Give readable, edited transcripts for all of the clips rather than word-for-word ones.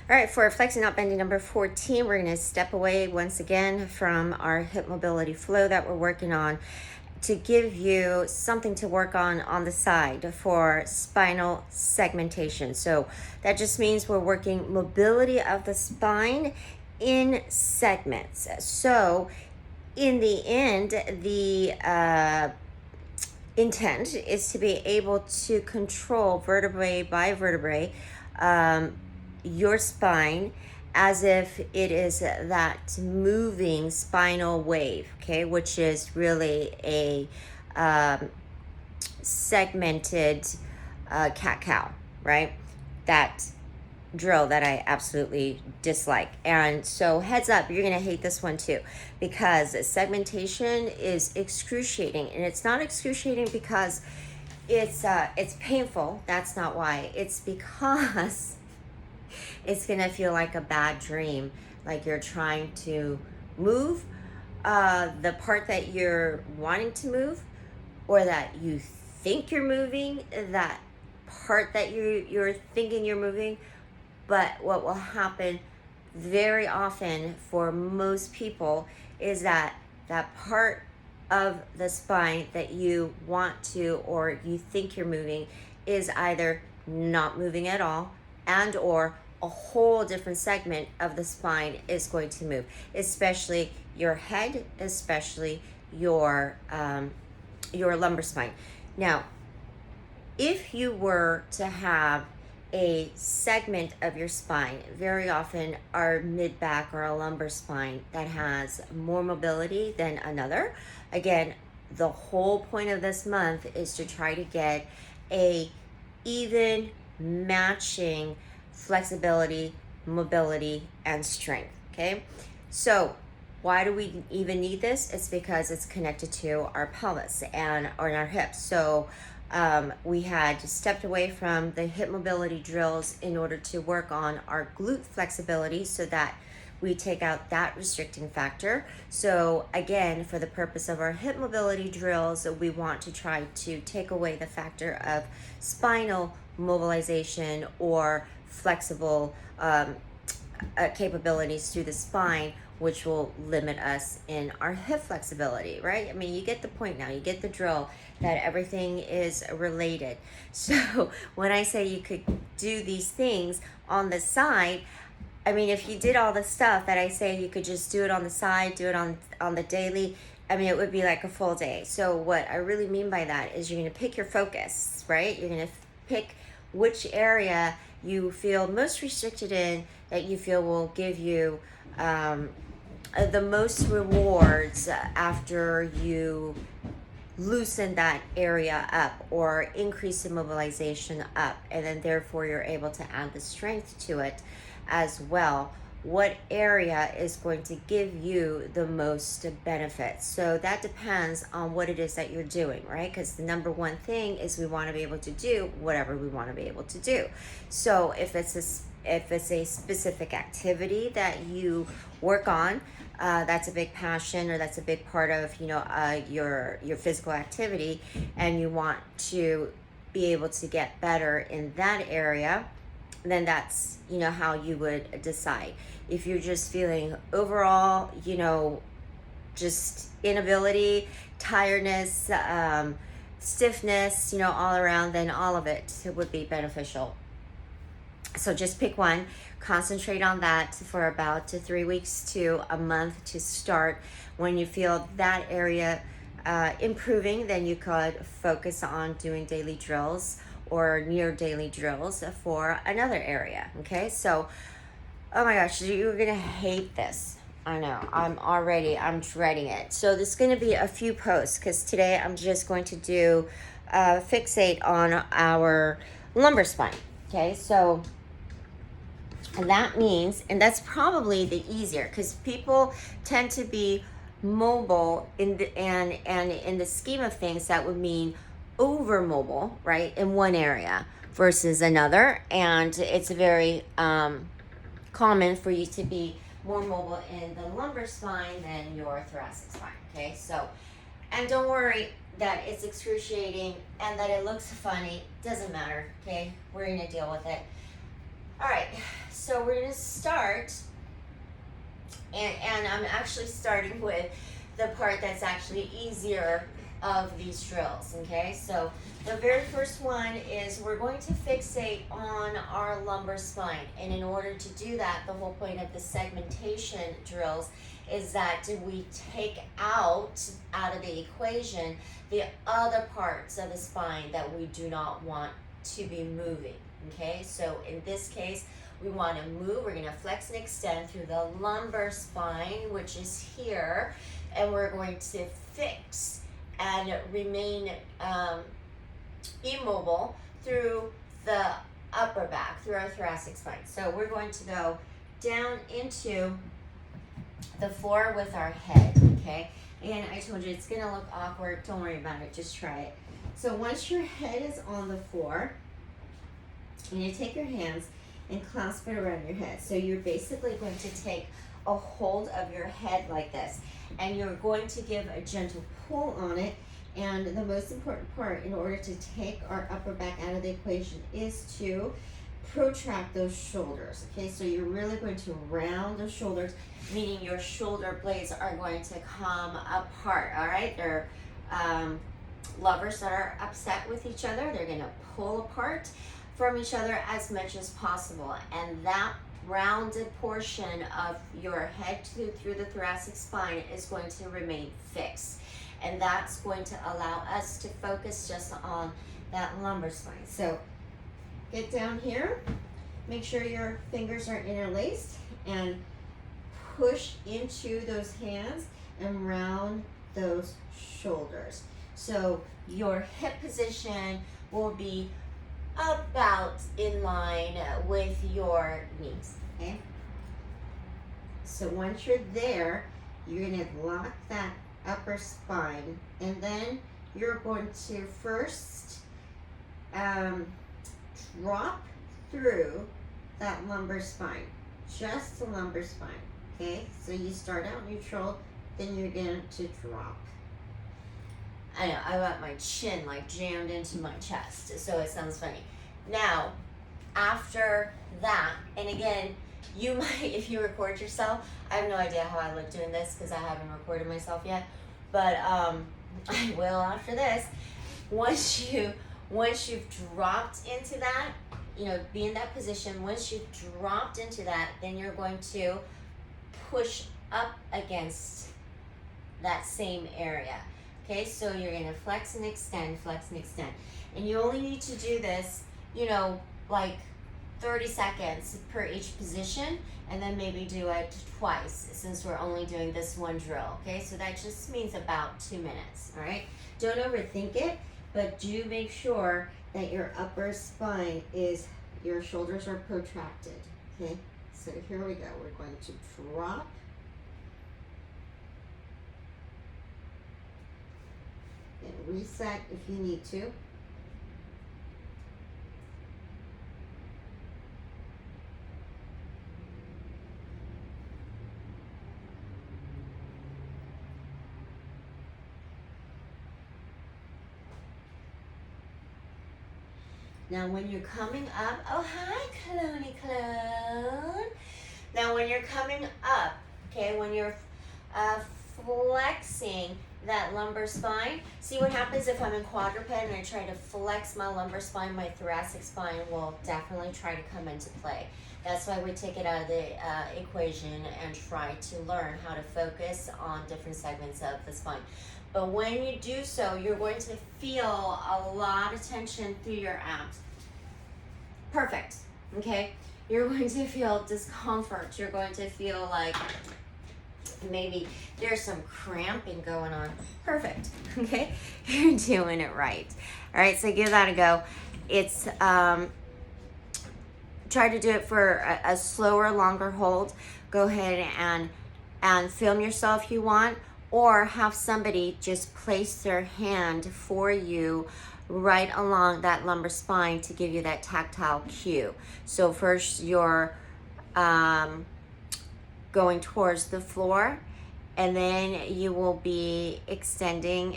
All right, for Flexy Not Bendy number 14, we're going to step away once again from our hip mobility flow that we're working on to give you something to work on the side for spinal segmentation. So that just means we're working mobility of the spine in segments. So in the end, the intent is to be able to control vertebrae by vertebrae your spine as if it is that moving spinal wave, okay, which is really a segmented cat-cow, right? That drill that I absolutely dislike. And so heads up, you're gonna hate this one too, because segmentation is excruciating, and it's not excruciating because it's painful. That's not why. It's because it's gonna feel like a bad dream, like you're trying to move the part that you're wanting to move, or that you think you're moving that part that you're thinking you're moving. But what will happen very often for most people is that that part of the spine that you want to or you think you're moving is either not moving at all, and or a whole different segment of the spine is going to move, especially your head, especially your lumbar spine. Now, if you were to have a segment of your spine, very often our mid back or a lumbar spine that has more mobility than another. Again, the whole point of this month is to try to get a even matching flexibility, mobility, and strength. Okay, so why do we even need this? It's because it's connected to our pelvis and or our hips. So we had stepped away from the hip mobility drills in order to work on our glute flexibility so that we take out that restricting factor. So again, for the purpose of our hip mobility drills, we want to try to take away the factor of spinal mobilization or flexible capabilities through the spine, which will limit us in our hip flexibility, right? I mean, you get the point now, you get the drill that everything is related. So when I say you could do these things on the side, I mean, if you did all the stuff that I say you could just do it on the side, do it on the daily, I mean, it would be like a full day. So what I really mean by that is you're going to pick your focus, right? You're going to pick which area you feel most restricted in, that you feel will give you the most rewards after you loosen that area up or increase the mobilization up, and then therefore you're able to add the strength to it as well. What area is going to give you the most benefits? So that depends on what it is that you're doing, right? Because the number one thing is we want to be able to do whatever we want to be able to do. So if it's a specific activity that you work on, that's a big passion, or that's a big part of your physical activity, and you want to be able to get better in that area, then that's how you would decide. If you're just feeling overall just inability, tiredness, stiffness, all around, then all of it would be beneficial. So just pick one, concentrate on that for about 3 weeks to a month to start. When you feel that area improving, then you could focus on doing daily drills or near daily drills for another area. Okay, so oh my gosh, you're gonna hate this. I know, I'm dreading it. So there's gonna be a few posts, because today I'm just going to do fixate on our lumbar spine. Okay, so that means, and that's probably the easier, because people tend to be mobile and in the scheme of things that would mean over mobile, right, in one area versus another. And it's very common for you to be more mobile in the lumbar spine than your thoracic spine. Okay, so, and don't worry that it's excruciating and that it looks funny. Doesn't matter. Okay, we're gonna deal with it. All right, so we're gonna start, and I'm actually starting with the part that's actually easier of these drills, okay? So the very first one is we're going to fixate on our lumbar spine, and in order to do that, the whole point of the segmentation drills is that we take out of the equation the other parts of the spine that we do not want to be moving, okay? So in this case, we want to move, we're going to flex and extend through the lumbar spine, which is here, and we're going to fix and remain immobile through the upper back, through our thoracic spine. So we're going to go down into the floor with our head, okay? And I told you it's going to look awkward. Don't worry about it. Just try it. So once your head is on the floor, you're going to take your hands and clasp it around your head. So you're basically going to take a hold of your head like this, and you're going to give a gentle pull on it. And the most important part in order to take our upper back out of the equation is to protract those shoulders. Okay, so you're really going to round the shoulders, meaning your shoulder blades are going to come apart. All right, they're lovers that are upset with each other. They're going to pull apart from each other as much as possible, and that rounded portion of your head through the thoracic spine is going to remain fixed, and that's going to allow us to focus just on that lumbar spine. So get down here, make sure your fingers are interlaced, and push into those hands and round those shoulders. So your hip position will be about in line with your knees, okay? So once you're there, you're gonna lock that upper spine, and then you're going to first drop through that lumbar spine, just the lumbar spine, okay? So you start out neutral, then you're going to drop. I know, I got my chin like jammed into my chest, so it sounds funny. Now, after that, and again, you might, if you record yourself, I have no idea how I look doing this because I haven't recorded myself yet, but I will after this. Once you've dropped into that, you know, be in that position. Once you've dropped into that, then you're going to push up against that same area. Okay, so you're gonna flex and extend, and you only need to do this, you know, like 30 seconds per each position, and then maybe do it twice since we're only doing this one drill. Okay, so that just means about 2 minutes. All right, don't overthink it, but do make sure that your upper spine is, your shoulders are protracted. Okay, so here we go. We're going to drop. And reset if you need to. Now when you're coming up, oh hi Clone. Now when you're coming up, okay, when you're flexing that lumbar spine, see what happens if I'm in quadruped and I try to flex my lumbar spine, my thoracic spine will definitely try to come into play. That's why we take it out of the equation and try to learn how to focus on different segments of the spine. But when you do so, you're going to feel a lot of tension through your abs. Perfect, okay? You're going to feel discomfort. You're going to feel like maybe there's some cramping going on. Perfect, okay? You're doing it right. All right, so give that a go. It's, try to do it for a slower, longer hold. Go ahead and film yourself if you want, or have somebody just place their hand for you right along that lumbar spine to give you that tactile cue. So first you're going towards the floor, and then you will be extending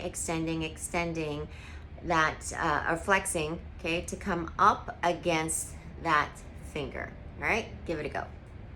that, or flexing, okay, to come up against that finger, All right, give it a go.